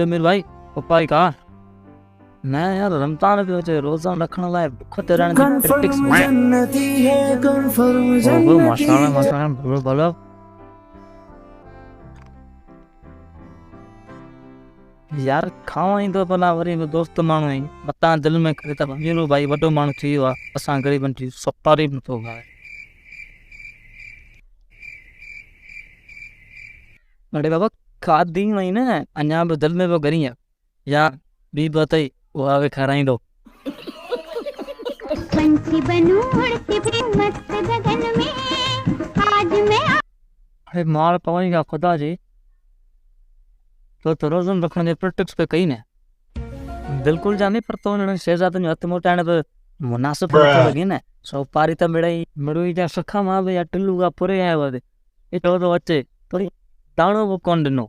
जमीर भाई उपाय का मैं यार रमजान पे वजह रोजा रखने लाए भूख तेरा प्रैक्टिस ओहो माशाल्लाह बोलो बोलो यार खावा ही तो भला वरी दोस्त माण्हू आहिनि बता दिल में करे त वीरो भाई वॾो माण्हू थी वियो आहे असां ग़रीबनि जी सफ़ारी बि नथो खाए अरे बाबा खाधी वई न अञा बि दिल में पियो गरी आहे या ॿी बि अथई उहा बि खाराईंदो अरे माल पवई का खुदा जी तो रोज़न रखने जी प्रैक्टिस पे कई न बिल्कुलु जाने पर तो उन्होंने शहजादनि जो हथ मोटाइण बि मुनासिब नथो लॻे न सोपारी त मिड़ई जा सखा मां बि या टिल्लू का पुरे आयो आहे एतिरो थो अचे थोरी दाणो बि कोन ॾिनो